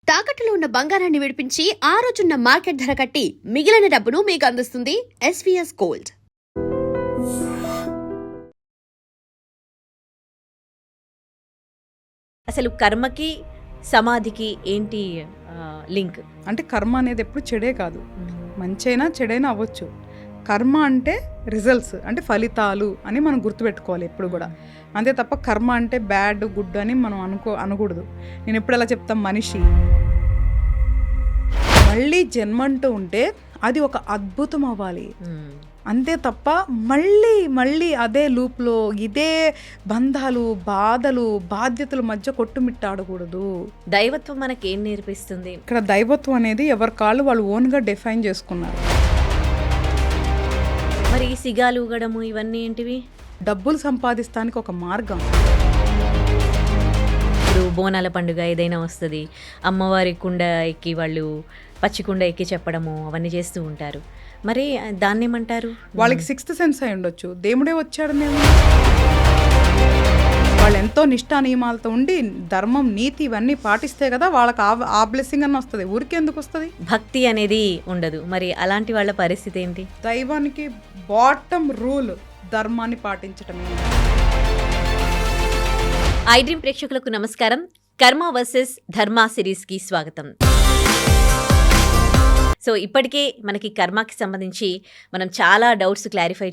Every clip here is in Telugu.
తాకట్టులో ఉన్న బంగారాన్ని విడిపించి ఆ రోజున్న మార్కెట్ ధర కట్టి మిగిలిన డబ్బును మీకు అందిస్తుంది ఎస్వీఎస్ గోల్డ్. అసలు కర్మకి సమాధికి ఏంటి లింక్? అంటే కర్మ అనేది ఎప్పుడు చెడే కాదు, మంచైనా చెడైనా అవ్వచ్చు. కర్మ అంటే రిజల్ట్స్, అంటే ఫలితాలు అని మనం గుర్తుపెట్టుకోవాలి ఎప్పుడు కూడా. అంతే తప్ప కర్మ అంటే బ్యాడ్ గుడ్ అని మనం అనకూడదు. నేను ఎప్పుడు ఎలా చెప్తాం, మనిషి మళ్ళీ జన్మ అంటూ ఉంటే అది ఒక అద్భుతం అవ్వాలి. అంతే తప్ప మళ్ళీ మళ్ళీ అదే లూప్లో ఇదే బంధాలు బాధలు బాధ్యతల మధ్య కొట్టుమిట్టాడకూడదు. దైవత్వం మనకేం నేర్పిస్తుంది? ఇక్కడ దైవత్వం అనేది ఎవరి కాళ్ళు వాళ్ళు ఓన్గా డిఫైన్ చేసుకున్నారు. మరి ఈ సిగాలు ఊగడము ఇవన్నీ ఏంటివి? డబ్బులు సంపాదిస్తానికి ఒక మార్గం. ఇప్పుడు బోనాల పండుగ ఏదైనా వస్తుంది, అమ్మవారి కుండ ఎక్కి వాళ్ళు పచ్చి కుండ ఎక్కి చెప్పడము అవన్నీ చేస్తూ ఉంటారు. మరి దాన్ని ఏమంటారు? వాళ్ళకి సిక్స్త్ సెన్స్ అయి ఉండొచ్చు, దేవుడే వచ్చాడు. నేను వాళ్ళు ఎంతో నిష్ఠా నియమాలతో ఉండి ధర్మం నీతి ఇవన్నీ పాటిస్తే కదా వాళ్ళకి ఆ బ్లెస్సింగ్ అన్న వస్తుంది. ఊరికి ఎందుకు వస్తుంది? భక్తి అనేది ఉండదు. మరి అలాంటి వాళ్ళ పరిస్థితి ఏంటి? దైవానికి బాటమ్ రూల్ ధర్మాన్ని పాటించటమే. ఐ డ్రీమ్ ప్రేక్షకులకు నమస్కారం. కర్మ వర్సెస్ ధర్మ సిరీస్కి స్వాగతం. సో ఇప్పటికే మనకి కర్మకి సంబంధించి మనం చాలా డౌట్స్ క్లారిఫై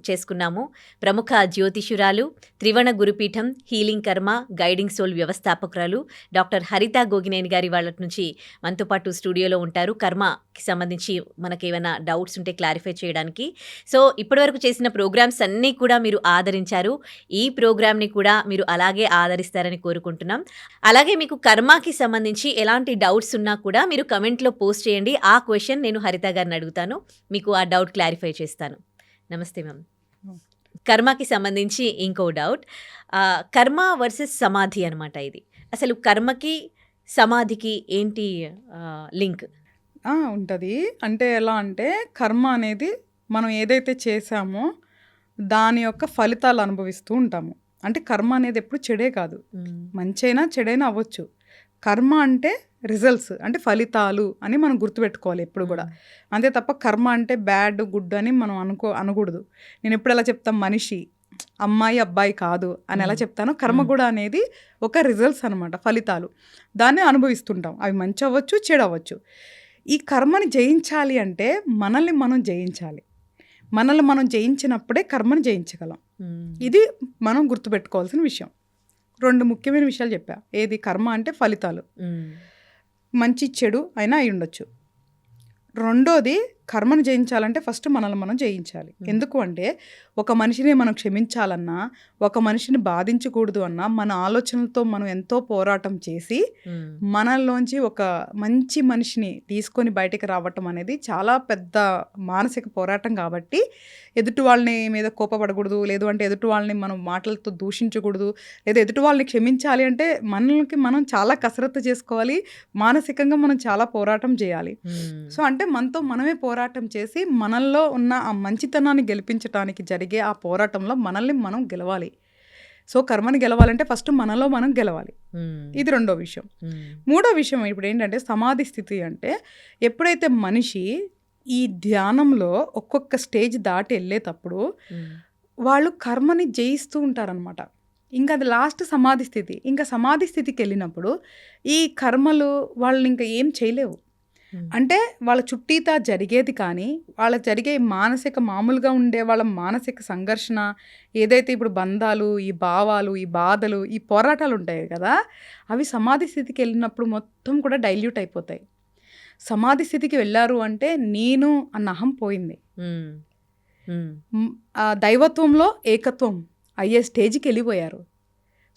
చేసుకున్నాము. ప్రముఖ జ్యోతిషురాలు, త్రివణ గురుపీఠం హీలింగ్ కర్మ గైడింగ్ సోల్ వ్యవస్థాపకురాలు డాక్టర్ హరిత గోగినేని గారి వాళ్ళ నుంచి మనతో పాటు స్టూడియోలో ఉంటారు. కర్మకి సంబంధించి మనకి ఏమైనా డౌట్స్ ఉంటే క్లారిఫై చేయడానికి. సో ఇప్పటివరకు చేసిన ప్రోగ్రామ్స్ అన్నీ కూడా మీరు ఆదరించారు. ఈ ప్రోగ్రామ్ని కూడా మీరు అలాగే ఆదరిస్తారని కోరుకుంటున్నాం. అలాగే మీకు కర్మకి సంబంధించి ఎలాంటి డౌట్స్ ఉన్నా కూడా మీరు కమెంట్లో పోస్ట్ చేయండి. ఆ క్వశ్చన్ నేను హరిత గారిని అడుగుతాను, మీకు ఆ డౌట్ క్లారిఫై చేస్తాను. నమస్తే మ్యామ్. కర్మకి సంబంధించి ఇంకో డౌట్, కర్మ వర్సెస్ సమాధి అనమాట ఇది. అసలు కర్మకి సమాధికి ఏంటి లింక్? ఉంటుంది. అంటే ఎలా అంటే కర్మ అనేది మనం ఏదైతే చేసామో దాని యొక్క ఫలితాలు అనుభవిస్తూ ఉంటాము. అంటే కర్మ అనేది ఎప్పుడు చెడే కాదు, మంచైనా చెడైనా అవ్వచ్చు. కర్మ అంటే రిజల్ట్స్, అంటే ఫలితాలు అని మనం గుర్తుపెట్టుకోవాలి ఎప్పుడు కూడా. అంతే తప్ప కర్మ అంటే బ్యాడ్ గుడ్ అని మనం అనకూడదు. నేను ఎప్పుడు ఎలా చెప్తాం, మనిషి అమ్మాయి అబ్బాయి కాదు అని ఎలా చెప్తానో కర్మ కూడా అనేది ఒక రిజల్ట్స్ అనమాట, ఫలితాలు. దాన్ని అనుభవిస్తుంటాం. అవి మంచి అవ్వచ్చు, చెడు అవ్వచ్చు. ఈ కర్మని జయించాలి అంటే మనల్ని మనం జయించాలి. మనల్ని మనం జయించినప్పుడే కర్మని జయించగలం. ఇది మనం గుర్తుపెట్టుకోవాల్సిన విషయం. 2 ముఖ్యమైన విషయాలు చెప్పా. ఏది? కర్మ అంటే ఫలితాలు, మంచి చెడు అయినా అయి ఉండొచ్చు. రెండోది, కర్మను జయించాలంటే ఫస్ట్ మనల్ని మనం జయించాలి. ఎందుకు అంటే ఒక మనిషిని మనం క్షమించాలన్నా, ఒక మనిషిని బాధించకూడదు అన్నా మన ఆలోచనలతో మనం ఎంతో పోరాటం చేసి మనల్లోంచి ఒక మంచి మనిషిని తీసుకొని బయటకు రావటం అనేది చాలా పెద్ద మానసిక పోరాటం. కాబట్టి ఎదుటి వాళ్ళని మీద కోపపడకూడదు, లేదు అంటే ఎదుటి వాళ్ళని మనం మాటలతో దూషించకూడదు, లేదా ఎదుటి వాళ్ళని క్షమించాలి అంటే మనకి మనం చాలా కసరత్తు చేసుకోవాలి, మానసికంగా మనం చాలా పోరాటం చేయాలి. సో అంటే మనతో మనమే పోరాటం చేసి మనల్లో ఉన్న ఆ మంచితనాన్ని గెలిపించడానికి జరిగే ఆ పోరాటంలో మనల్ని మనం గెలవాలి. సో కర్మని గెలవాలంటే ఫస్ట్ మనలో మనం గెలవాలి. ఇది రెండో విషయం. మూడో విషయం ఇప్పుడు ఏంటంటే సమాధి స్థితి. అంటే ఎప్పుడైతే మనిషి ఈ ధ్యానంలో ఒక్కొక్క స్టేజ్ దాటి వెళ్ళేటప్పుడు వాళ్ళు కర్మని జయిస్తూ ఉంటారనమాట. ఇంకా అది లాస్ట్ సమాధి స్థితి. ఇంకా సమాధి స్థితికి వెళ్ళినప్పుడు ఈ కర్మలు వాళ్ళని ఇంకా ఏం చేయలేవు. అంటే వాళ్ళ చుట్టీతా జరిగేది కానీ వాళ్ళకి జరిగే మామూలుగా ఉండే వాళ్ళ మానసిక సంఘర్షణ ఏదైతే ఇప్పుడు బంధాలు, ఈ భావాలు, ఈ బాధలు, ఈ పోరాటాలు ఉంటాయి కదా, అవి సమాధి స్థితికి వెళ్ళినప్పుడు మొత్తం కూడా డైల్యూట్ అయిపోతాయి. సమాధి స్థితికి వెళ్ళారు అంటే నేను అన్న అహం పోయింది. దైవత్వంలో ఏకత్వం అయ్యే స్టేజ్కి వెళ్ళిపోయారు.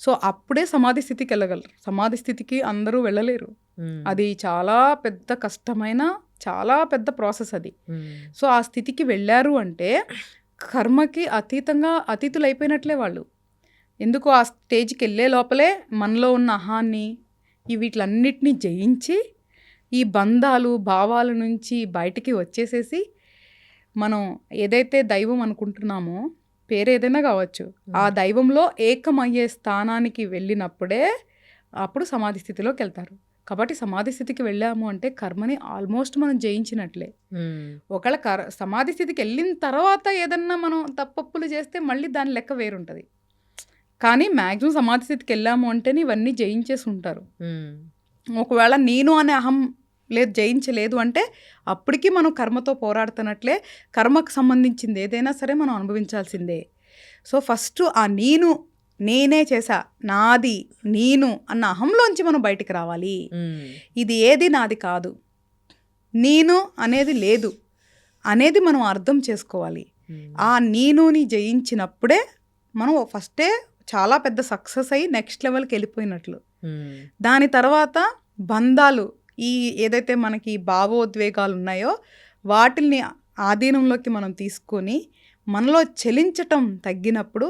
సో అప్పుడే సమాధి స్థితికి వెళ్ళగలరు. సమాధి స్థితికి అందరూ వెళ్ళలేరు. అది చాలా పెద్ద కష్టమైన చాలా పెద్ద ప్రాసెస్ అది. సో ఆ స్థితికి వెళ్ళారు అంటే కర్మకి అతీతులు అయిపోయినట్లే వాళ్ళు. ఎందుకు ఆ స్టేజ్కి వెళ్ళే లోపలే మనలో ఉన్న అహాన్ని వీటిలన్నిటినీ జయించి ఈ బంధాలు భావాల నుంచి బయటికి వచ్చేసేసి మనం ఏదైతే దైవం అనుకుంటున్నామో పేరు ఏదైనా కావచ్చు, ఆ దైవంలో ఏకమయ్యే స్థానానికి వెళ్ళినప్పుడే అప్పుడు సమాధి స్థితిలోకి వెళ్తారు. కాబట్టి సమాధి స్థితికి వెళ్ళాము అంటే కర్మని ఆల్మోస్ట్ మనం జయించినట్లే. హ్మ్. ఒకవేళ సమాధి స్థితికి వెళ్ళిన తర్వాత ఏదన్నా మనం తప్పప్పులు చేస్తే మళ్ళీ దాని లెక్క వేరుంటుంది. కానీ మ్యాక్సిమం సమాధి స్థితికి వెళ్ళాము అంటేనే ఇవన్నీ జయించేసి ఉంటారు. హ్మ్. ఒకవేళ నేను అనే అహం లేదు జయించలేదు అంటే అప్పటికి మనం కర్మతో పోరాడుతున్నట్లే. కర్మకు సంబంధించింది ఏదైనా సరే మనం అనుభవించాల్సిందే. సో ఫస్ట్ ఆ నేనే చేశా, నాది, నేను అన్న అహంలోంచి మనం బయటికి రావాలి. హ్మ్. ఇది ఏది నాది కాదు, నేను అనేది లేదు అనేది మనం అర్థం చేసుకోవాలి. హ్మ్. ఆ నేనుని జయించినప్పుడే మనం ఫస్టే చాలా పెద్ద సక్సెస్ అయ్యి నెక్స్ట్ లెవెల్కి వెళ్ళిపోయినట్లు. హ్మ్. దాని తర్వాత బంధాలు, ఈ ఏదైతే మనకి భావోద్వేగాలు ఉన్నాయో వాటిల్ని ఆధీనంలోకి మనం తీసుకొని మనలో చలించటం తగ్గినప్పుడు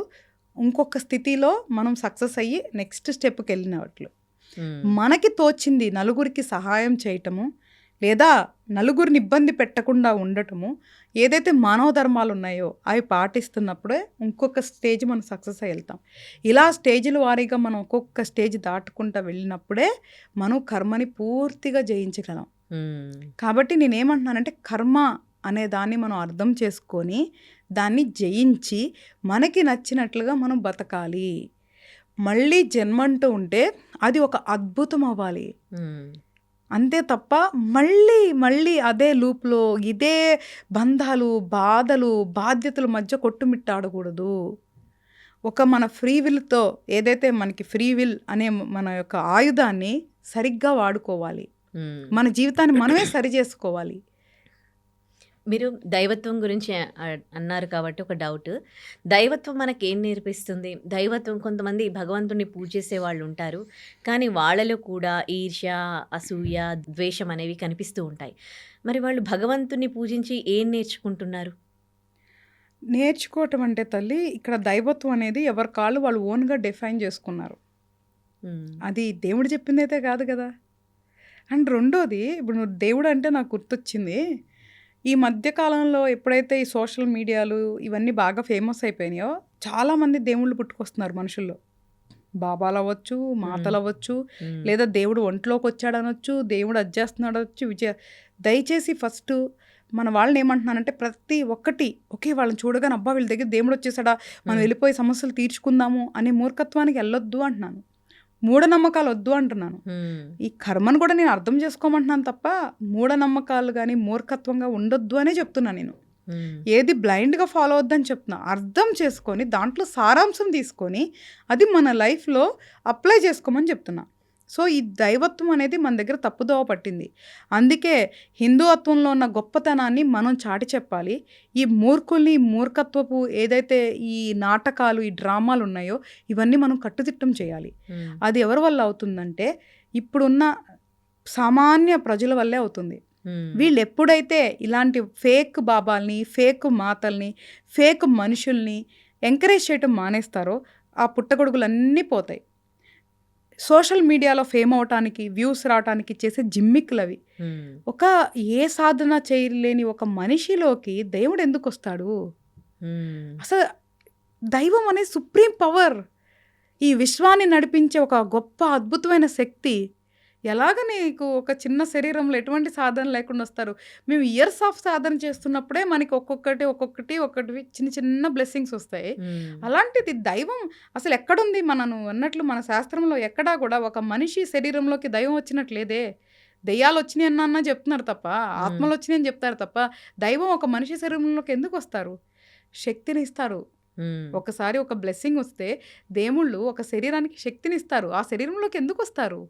ఇంకొక స్థితిలో మనం సక్సెస్ అయ్యి నెక్స్ట్ స్టెప్కి వెళ్ళినట్లు. హ్మ్. మనకి తోచింది నలుగురికి సహాయం చేయటము, లేదా నలుగురిని ఇబ్బంది పెట్టకుండా ఉండటము, ఏదైతే మానవ ధర్మాలు ఉన్నాయో అవి పాటిస్తున్నప్పుడే ఇంకొక స్టేజ్ మనం సక్సెస్ అయ్యి వెళ్తాం. ఇలా స్టేజ్ల వారీగా మనం ఒక్కొక్క స్టేజ్ దాటుకుంటూ వెళ్ళినప్పుడే మనం కర్మని పూర్తిగా జయించగలం. హ్మ్. కాబట్టి నేనేమంటున్నానంటే కర్మ అనే దాన్ని మనం అర్థం చేసుకొని దాన్ని జయించి మనకి నచ్చినట్లుగా మనం బతకాలి. మళ్ళీ జన్మంటూ ఉంటే అది ఒక అద్భుతం అవ్వాలి. హ్మ్. అంతే తప్ప మళ్ళీ మళ్ళీ అదే లూప్లో ఇదే బంధాలు, బాధలు, బాధ్యతల మధ్య కొట్టుమిట్టాడకూడదు. ఒక మన ఫ్రీ విల్తో ఏదైతే మనకి ఫ్రీ విల్ అనే మన యొక్క ఆయుధాన్ని సరిగ్గా వాడుకోవాలి. హ్మ్. మన జీవితాన్ని మనమే సరి చేసుకోవాలి. మీరు దైవత్వం గురించి అన్నారు కాబట్టి ఒక డౌట్. దైవత్వం మనకేం నేర్పిస్తుంది? దైవత్వం కొంతమంది భగవంతుడిని పూజించే వాళ్ళు ఉంటారు. కానీ వాళ్ళలో కూడా ఈర్ష్య, అసూయ, ద్వేషం అనేవి కనిపిస్తూ ఉంటాయి. మరి వాళ్ళు భగవంతుడిని పూజించి ఏం నేర్చుకుంటున్నారు? నేర్చుకోవటం అంటే తల్లి ఇక్కడ దైవత్వం అనేది ఎవరి కాళ్ళు వాళ్ళు ఓన్గా డిఫైన్ చేసుకున్నారు. హ్మ్. అది దేవుడు చెప్పిందైతే కాదు కదా. అండ్ రెండోది ఇప్పుడు నువ్వు దేవుడు అంటే నాకు గుర్తొచ్చింది. ఈ మధ్య కాలంలో ఎప్పుడైతే ఈ సోషల్ మీడియాలు ఇవన్నీ బాగా ఫేమస్ అయిపోయినాయో చాలామంది దేవుళ్ళు పుట్టుకొస్తున్నారు మనుషుల్లో. బాబాలు అవ్వచ్చు, మాతలు అవ్వచ్చు, హ్మ్. లేదా దేవుడు ఒంట్లోకి వచ్చాడనొచ్చు, దేవుడు అది చేస్తున్నాడు అనొచ్చు. దయచేసి ఫస్ట్ మన వాళ్ళని ఏమంటున్నానంటే ప్రతి ఒక్కటి ఒకే వాళ్ళని చూడగానే అబ్బా వీళ్ళ దగ్గర దేవుడు వచ్చేసాడా, మనం వెళ్ళిపోయి సమస్యలు తీర్చుకుందాము అనే మూర్ఖత్వానికి వెళ్ళొద్దు అంటున్నాను. మూఢనమ్మకాలు వద్దు అంటున్నాను. హ్మ్. ఈ కర్మను కూడా నేను అర్థం చేసుకోమంటున్నాను తప్ప మూఢనమ్మకాలు కానీ మూర్ఖత్వంగా ఉండొద్దు అనే చెప్తున్నాను నేను. హ్మ్. ఏది బ్లైండ్గా ఫాలో అవద్దని చెప్తున్నా. అర్థం చేసుకొని దాంట్లో సారాంశం తీసుకొని అది మన లైఫ్లో అప్లై చేసుకోమని చెప్తున్నా. సో ఈ దైవత్వం అనేది మన దగ్గర తప్పుదోవ పట్టింది. అందుకే హిందూత్వంలో ఉన్న గొప్పతనాన్ని మనం చాటి చెప్పాలి. ఈ మూర్ఖుల్ని, ఈ మూర్ఖత్వపు ఏదైతే ఈ నాటకాలు, ఈ డ్రామాలు ఉన్నాయో ఇవన్నీ మనం కట్టుదిట్టం చేయాలి. హ్మ్. అది ఎవరి వల్ల అవుతుందంటే ఇప్పుడున్న సామాన్య ప్రజల వల్లే అవుతుంది. హ్మ్. వీళ్ళు ఎప్పుడైతే ఇలాంటి ఫేక్ బాబాల్ని, ఫేక్ మాతల్ని, ఫేక్ మనుషుల్ని ఎంకరేజ్ చేయటం మానేస్తారో ఆ పుట్టగొడుగులన్నీ పోతాయి. సోషల్ మీడియాలో ఫేమ్ అవటానికి, వ్యూస్ రావటానికి చేసే జిమ్మిక్కులు అవి. హ్మ్. ఒక ఏ సాధన చేయలేని ఒక మనిషిలోకి దేవుడు ఎందుకు వస్తాడు? హ్మ్. అసలు దైవం అనేది సుప్రీం పవర్. ఈ విశ్వాన్ని నడిపించే ఒక గొప్ప అద్భుతమైన శక్తి. ఎలాగ నీకు ఒక చిన్న శరీరంలో ఎటువంటి సాధన లేకుండా వస్తారు? మేము ఇయర్స్ ఆఫ్ సాధన చేస్తున్నప్పుడే మనకి ఒక్కొక్కటి చిన్న చిన్న బ్లెస్సింగ్స్ వస్తాయి. హ్మ్. అలాంటిది దైవం అసలు ఎక్కడుంది? నువ్వు అన్నట్లు మన శాస్త్రంలో ఎక్కడా కూడా ఒక మనిషి శరీరంలోకి దైవం వచ్చినట్టు లేదే. దెయ్యాలు వచ్చినాయి అన్న చెప్తున్నారు తప్ప, ఆత్మలు వచ్చినాయి అని చెప్తారు తప్ప, దైవం ఒక మనిషి శరీరంలోకి ఎందుకు వస్తారు? శక్తిని ఇస్తారు. హ్మ్. ఒకసారి ఒక బ్లెస్సింగ్ వస్తే దేవుళ్ళు ఒక శరీరానికి శక్తినిస్తారు. ఆ శరీరంలోకి ఎందుకు వస్తారు?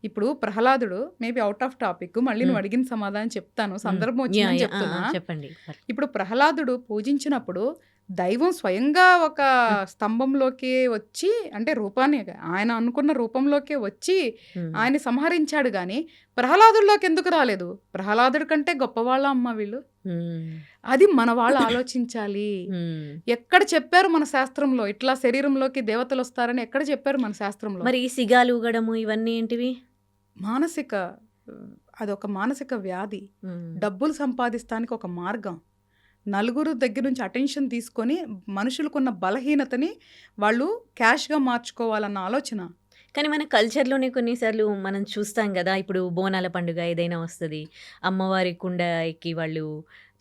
ఇప్పుడు ప్రహ్లాదుడు మేబీ అవుట్ ఆఫ్ టాపిక్, మళ్ళీ నువ్వు అడిగిన సమాధానం చెప్తాను, సందర్భం యాహ్! వచ్చిందని యాహ్! చెప్తున్నా. చెప్పండి. ఇప్పుడు ప్రహ్లాదుడు పూజించినప్పుడు దైవం స్వయంగా ఒక స్తంభంలోకి వచ్చి, అంటే రూపాన్ని ఆయన అనుకున్న రూపంలోకే వచ్చి హ్మ్. ఆయన సంహరించాడు కానీ ప్రహ్లాదుల్లోకి ఎందుకు రాలేదు? ప్రహ్లాదుడి కంటే గొప్పవాళ్ళ అమ్మ వీళ్ళు. హ్మ్. అది మన వాళ్ళు ఆలోచించాలి. హ్మ్. ఎక్కడ చెప్పారు మన శాస్త్రంలో ఇట్లా శరీరంలోకి దేవతలు వస్తారని ఎక్కడ చెప్పారు మన శాస్త్రంలో? మరి ఈ సిగాలు ఊగడము ఇవన్నీ ఏంటివి? మానసిక అదొక మానసిక వ్యాధి. హ్మ్. డబ్బులు సంపాదిస్తానికి ఒక మార్గం. నలుగురు దగ్గర నుంచి అటెన్షన్ తీసుకొని మనుషులకున్న బలహీనతని వాళ్ళు క్యాష్గా మార్చుకోవాలన్న ఆలోచన. కానీ మన కల్చర్‌లోనే కొన్నిసార్లు మనం చూస్తాం గదా! ఇప్పుడు బోనాల పండుగ ఏదైనా వస్తది. అమ్మవారి కుండ ఎక్కి వాళ్ళు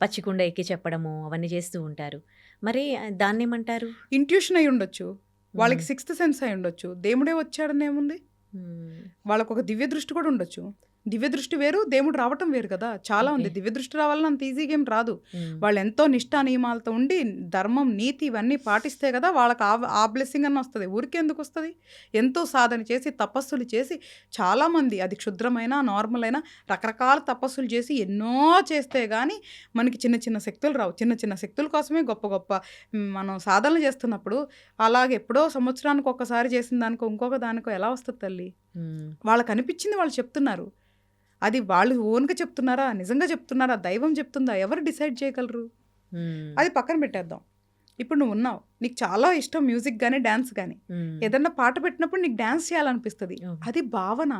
పచ్చి కుండ ఎక్కి చెప్పడము అవన్నీ చేస్తూ ఉంటారు. మరి దాన్నేమంటారు? ఇంట్యూషన్ అయి ఉండొచ్చు. వాళ్ళకి హ్మ్. సిక్స్త్ సెన్స్ అయి ఉండొచ్చు. దేవుడే వచ్చాడని ఏముంది? హ్మ్. వాళ్ళకొక దివ్య దృష్టి కూడా ఉండొచ్చు. దివ్య దృష్టి వేరు, దేవుడు రావటం వేరు కదా! చాలా ఓకే. ఉంది. దివ్య దృష్టి రావాలన్నా అంత ఈజీగా ఏం రాదు. హ్మ్. వాళ్ళెంతో నిష్టా నియమాలతో ఉండి, ధర్మం, నీతి ఇవన్నీ పాటిస్తే కదా వాళ్ళకి ఆ బ్లెస్సింగ్ అన్న వస్తది. ఊరికే ఎందుకొస్తది? ఎంతో సాధన చేసి, తపస్సులు చేసి చాలామంది అది క్షుద్రమైన, నార్మల్ అయినా రకరకాల తపస్సులు చేసి ఎన్నో చేస్తే గానీ మనకి చిన్న చిన్న శక్తులు రావు. చిన్న చిన్న శక్తుల కోసమే గొప్ప గొప్ప మనం సాధనలు చేస్తున్నప్పుడు అలాగే ఎప్పుడో సంవత్సరానికి ఒక్కసారి చేసిన దానికో, ఇంకొక దానికో ఎలా వస్తది తల్లి? హ్మ్. వాళ్ళకనిపిచ్చింది వాళ్ళు చెప్తున్నారు. అది వాళ్ళు ఓన్‌గా చెప్తున్నారా? నిజంగా చెప్తున్నారా? దైవం చెప్తుందా? ఎవరు డిసైడ్ చేయగలరు? హ్మ్. అది పక్కన పెట్టేద్దాం. ఇప్పుడు నువ్వున్నావు. నీకు చాలా ఇష్టం మ్యూజిక్ గాని, డాన్స్ గాని. హ్మ్. ఏదన్నా పాట పెట్టినప్పుడు నీకు డాన్స్ చేయాలనిపిస్తది. అవును. అది భావన.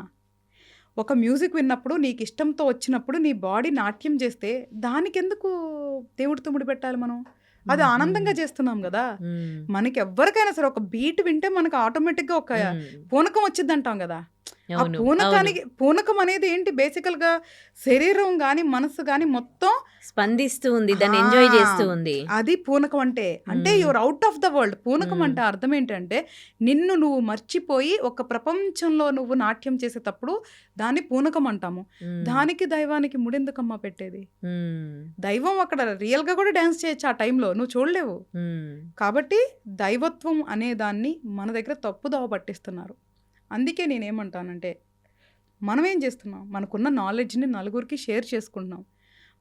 ఒక మ్యూజిక్ విన్నప్పుడు నీకిష్టంతో వచ్చినప్పుడు నీ బాడీ నాట్యం చేస్తే దానికెందుకు దేవుడితో ముడిపెట్టాలి మనం? అది హ్మ్. ఆనందంగా హ్మ్. చేస్తున్నాం గదా! హ్మ్. మనకెవ్వరికైనా సరే ఒక బీట్ వింటే మనకు ఆటోమేటిక్‌గా ఒక హ్మ్. పూనకం వచ్చిద్దంటాం గదా! ఆ అవును. అవును. పూనకం అనేది ఏంటి బేసికల్‌గా శరీరం గాని, మనసు గాని మొత్తం స్పందిస్తూ ఉంది. దాన్ని ఎంజాయ్ చేస్తూ ఆ! ఉంది. అది పూనకం అంటే. అంటే హ్మ్. You're out of the world. పూనకం హ్మ్. అంటే అర్థం ఏంటంటే, నిన్ను నువ్వు మర్చిపోయి ఒక ప్రపంచంలో నువ్వు నాట్యం చేసేటప్పుడు దాన్ని పూనకం అంటాము. హ్మ్. దానికి దైవానికి ముడెందుకమ్మా పెట్టేది? హ్మ్. దైవం అక్కడ రియల్‌గా కూడా డాన్స్ చేయొచ్చు ఆ టైంలో. నువ్వు చూడలేవు. హ్మ్. కాబట్టి దైవత్వం అనే దాన్ని మన దగ్గర తప్పుదోవ పట్టిస్తున్నారు. అందుకే నేనేమంటానంటే, మనమేం చేస్తున్నాం? మనకున్న నాలెడ్జ్‌ని నలుగురికి షేర్ చేసుకుంటున్నాం.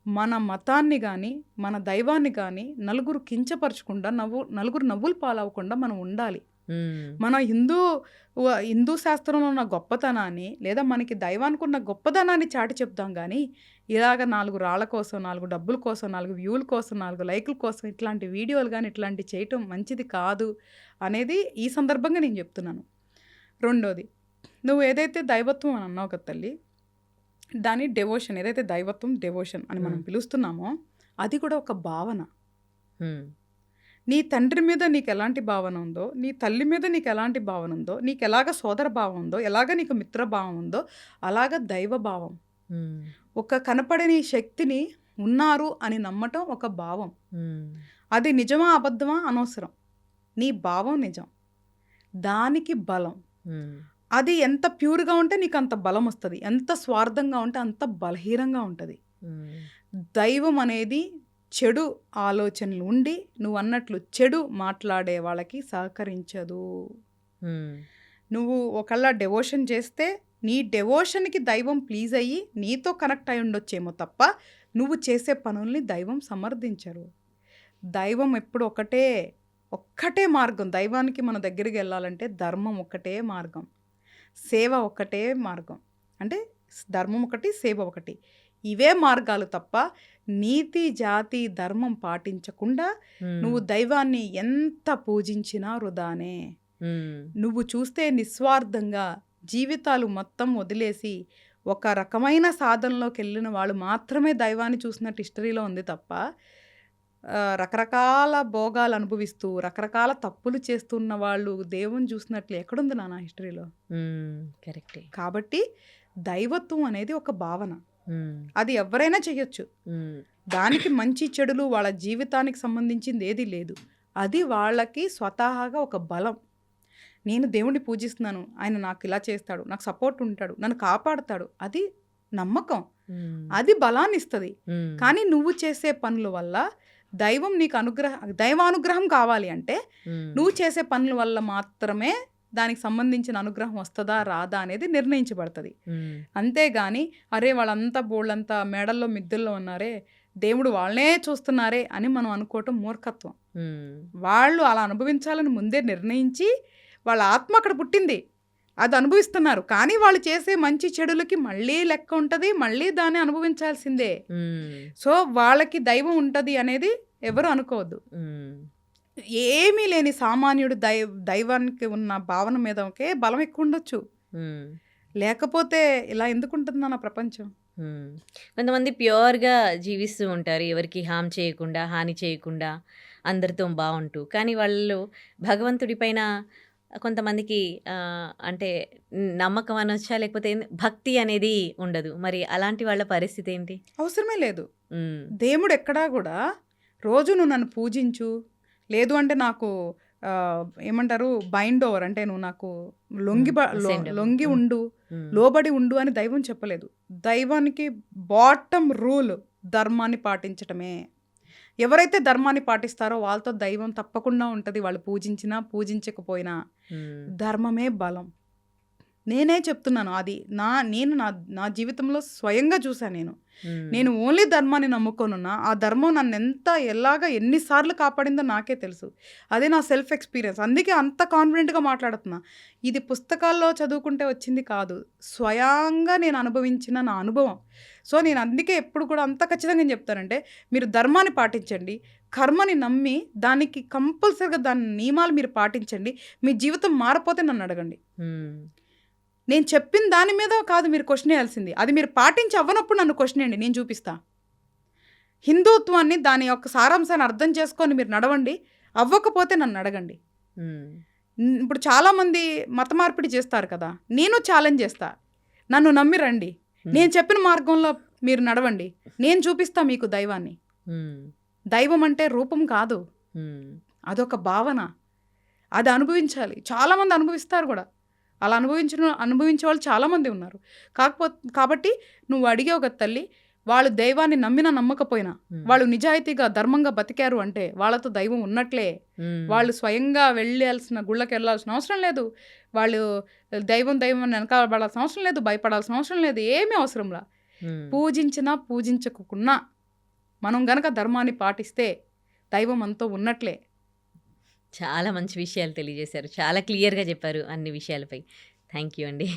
మన మతాన్ని గాని, మన దైవాన్ని గాని నలుగురు కించపరచకుండా, నలుగురు నవ్వులు పాలవ్వకుండా మనం ఉండాలి. హ్మ్. మన హిందూ శాస్త్రంలో ఉన్న గొప్పతనాన్ని, లేదా మనకి దైవానికున్న గొప్పదనాన్ని చాటి చెప్దాం గానీ, ఇలాగ 4 రాళ్ళ కోసం, 4 డబ్బుల కోసం, 4 వ్యూల కోసం, 4 లైకుల కోసం ఇట్లాంటి వీడియోలు గాని, ఇట్లాంటివి చేయటం మంచిది కాదు అనేది ఈ సందర్భంగా నేను చెప్తున్నాను. రెండోది, నువ్వు ఏదైతే దైవత్వం అని అన్నావు కదా తల్లి, దాని డెవోషన్ ఏదైతే దైవత్వం, డెవోషన్ అని మనం హ్మ్. పిలుస్తున్నామో, అది కూడా ఒక భావన. హ్మ్. నీ తండ్రి మీద నీకెలాంటి భావన ఉందో, నీ తల్లి మీద నీకెలాంటి భావన ఉందో, నీకెలాగ సోదర భావం ఉందో, ఎలాగ నీకు మిత్రభావం ఉందో, అలాగ దైవ భావం. హ్మ్. ఒక కనపడని శక్తిని ఉన్నారు అని నమ్మటం ఒక భావం. హ్మ్. అది నిజమా, అబద్ధమా అనవసరం. నీ భావం నిజం. దానికి బలం. హ్మ్. అది ఎంత ప్యూర్‌గా ఉంటే నీకంత బలమొస్తది. ఎంత స్వార్థంగా ఉంటే అంత బలహీనంగా ఉంటది. హ్మ్. దైవం అనేది చెడు ఆలోచనలు ఉండి, నువ్వన్నట్లు చెడు మాట్లాడే వాళ్ళకి సహకరించదు. హ్మ్. నువ్వు ఒకళ్ళ డెవోషన్ చేస్తే, నీ డెవోషన్‌కి దైవం ప్లీజ్ అయ్యి, నీతో కనెక్ట్ అయి ఉండొచ్చేమో తప్ప, నువ్వు చేసే పనుల్ని దైవం సమర్థించరు. దైవం ఎప్పుడు ఒక్కటే మార్గం. దైవానికి మన దగ్గరికెళ్ళాలంటే ధర్మం ఒక్కటే మార్గం. సేవ ఒక్కటే మార్గం. అంటే ధర్మం ఒకటి, సేవ ఒకటి. ఇవే మార్గాలు తప్ప నీతి, జాతి, ధర్మం పాటించకుండా హ్మ్. నువ్వు దైవాన్ని ఎంత పూజించినా వృధానే. హ్మ్. నువ్వు చూస్తే నిస్వార్థంగా జీవితాలు మొత్తం వదిలేసి ఒక రకమైన సాధనలోకెళ్ళిన వాళ్ళు మాత్రమే దైవాన్ని చూసినట్టు హిస్టరీలో ఉంది తప్ప రకరకాల భోగాలు అనుభవిస్తూ, రకరకాల తప్పులు చేస్తున్న వాళ్ళు దేవుడిని చూసినట్లు ఎక్కడుంది నాన్న హిస్టరీలో? హ్మ్. కరెక్టే. కాబట్టి దైవత్వం అనేది ఒక భావన. హ్మ్. అది ఎవ్వరైనా చెయ్యొచ్చు. హ్మ్. దానికి మంచి చెడులు వాళ్ళ జీవితానికి సంబంధించింది ఏదీ లేదు. అది వాళ్ళకి స్వతహాగా ఒక బలం. నేను దేవుడిని పూజిస్తున్నాను. ఆయన నాకు ఇలా చేస్తాడు. నాకు సపోర్ట్ ఉంటాడు. నన్ను కాపాడతాడు. అది నమ్మకం. హ్మ్. అది బలాన్నిస్తది. హ్మ్. కానీ నువ్వు చేసే పనుల వల్ల దైవం నీకు దైవానుగ్రహం కావాలి అంటే, హ్మ్. నువ్వు చేసే పనుల వల్ల మాత్రమే దానికి సంబంధించిన అనుగ్రహం వస్తదా? రాదా? అనేది నిర్ణయించబడతది. హ్మ్. అంతేగాని, అరే! వాళ్ళంతా బోలెడంత మేడల్లో, మిద్దెల్లో ఉన్నారే, దేవుడు వాళ్ళనే చూస్తున్నారే అని మనం అనుకోవటం మూర్ఖత్వం. హ్మ్. వాళ్ళు అలా అనుభవించాలని ముందే నిర్ణయించి, వాళ్ళ ఆత్మ అక్కడ పుట్టింది. అది అనుభవిస్తున్నారు. కానీ వాళ్ళు చేసే మంచి చెడులకి మళ్ళీ లెక్క ఉంటది. మళ్ళీ దాన్ని అనుభవించాల్సిందే. హ్మ్. సో, వాళ్ళకి దైవం ఉంటది అనేది ఎవరు అనుకోవద్దు. హ్మ్. ఏమీ లేని సామాన్యుడు దైవానికి ఉన్న భావన మీదకే బలం ఎక్కువుండొచ్చు. హ్మ్. లేకపోతే ఇలా ఎందుకుంటుంది నాన్న ప్రపంచం? హ్మ్. కొంతమంది ప్యూర్‌గా జీవిస్తూ ఉంటారు. ఎవరికీ హాని చేయకుండా అందరితో బావుంటూ. కానీ వాళ్ళు భగవంతుడి పైన కొంతమందికి అంటే నమ్మకం అనొచ్చా? లేకపోతే భక్తి అనేది ఉండదు. మరి అలాంటి వాళ్ళ పరిస్థితి ఏంటి? అవసరమే లేదు. హ్మ్. దేవుడు ఎక్కడా కూడా రోజు నువ్వు నన్ను పూజించు, లేదు అంటే నాకు ఏమంటారు బైండ్ ఓవర్ అంటే నువ్వు నాకు Send అవ్వు. లొంగి హ్మ్. ఉండు, హ్మ్. లోబడి ఉండు అని దైవం చెప్పలేదు. దైవానికి బాటమ్ రూల్ ధర్మాన్ని పాటించటమే. ఎవరైతే ధర్మాన్ని పాటిస్తారో వాళ్ళతో దైవం తప్పకుండా ఉంటుంది. వాళ్ళు పూజించినా పూజించకపోయినా హ్మ్. ధర్మమే బలం. నేనే చెప్తున్నాను. అది నేను నా జీవితంలో స్వయంగా చూశాను నేను. హ్మ్. నేను ఓన్లీ ధర్మాన్ని నమ్ముకొనున్నా. ఆ ధర్మం నన్నెంత ఎన్నిసార్లు కాపాడిందో నాకే తెలుసు. అదే నా సెల్ఫ్ ఎక్స్‌పీరియన్స్. అందుకే అంత కాన్ఫిడెంట్‌గా మాట్లాడుతున్నా. ఇది పుస్తకాల్లో చదువుకుంటే వచ్చింది కాదు. స్వయంగా నేను అనుభవించిన నా అనుభవం. సో, నేను అందుకే ఎప్పుడు కూడా అంత ఖచ్చితంగా ఏం చెప్తానంటే, మీరు ధర్మాన్ని పాటించండి. కర్మని నమ్మి దానికి కంపల్సరీగా దాని నియమాలు మీరు పాటించండి. మీ జీవితం మారపోతే నన్ను అడగండి. హ్మ్. నేను చెప్పిన దాని మీద కాదు మీరు క్వెషన్ వేయాల్సింది. అది మీరు పాటించి అవ్వనప్పుడు నన్ను క్వెషన్ వేయండి. నేను చూపిస్తా. హిందుత్వాన్ని దాని యొక్క సారాంశాన్ని అర్థం చేసుకొని మీరు నడవండి. అవ్వకపోతే నన్ను అడగండి. హ్మ్. ఇప్పుడు చాలామంది మత మార్పిడి చేస్తారు కదా! నేను ఛాలెంజ్ చేస్తా. నన్ను నమ్మి రండి. నేను చెప్పిన మార్గంలో మీరు నడవండి. నేను చూపిస్తా మీకు దైవాన్ని. హ్మ్. దైవం అంటే రూపం కాదు. హ్మ్. అదొక భావన. అది అనుభవించాలి. చాలామంది అనుభవిస్తారు కూడా. అలా అనుభవించే వాళ్ళు చాలామంది ఉన్నారు. కాబట్టి నువ్వు అడిగావు కదా తల్లి, వాళ్ళు దైవాన్ని నమ్మినా నమ్మకపోయినా వాళ్ళు నిజాయితీగా ధర్మంగా బతికారు అంటే వాళ్ళతో దైవం ఉన్నట్లే. హ్మ్. వాళ్ళు స్వయంగా వెళ్ళాల్సిన గుళ్ళకి వెళ్ళాల్సిన అవసరం లేదు. వాళ్ళు దైవం అని వెనకాల పడాల్సిన అవసరం లేదు. భయపడాల్సిన అవసరం లేదు. ఏమీ అవసరంలా. హ్మ్. పూజించినా పూజించకున్నా మనం గనక ధర్మాన్ని పాటిస్తే దైవం అంతా ఉన్నట్లే. చాలా మంచి విషయాలు తెలియజేశారు. చాలా క్లియర్‌గా చెప్పారు అన్ని విషయాలపై. థ్యాంక్ యూ అండి.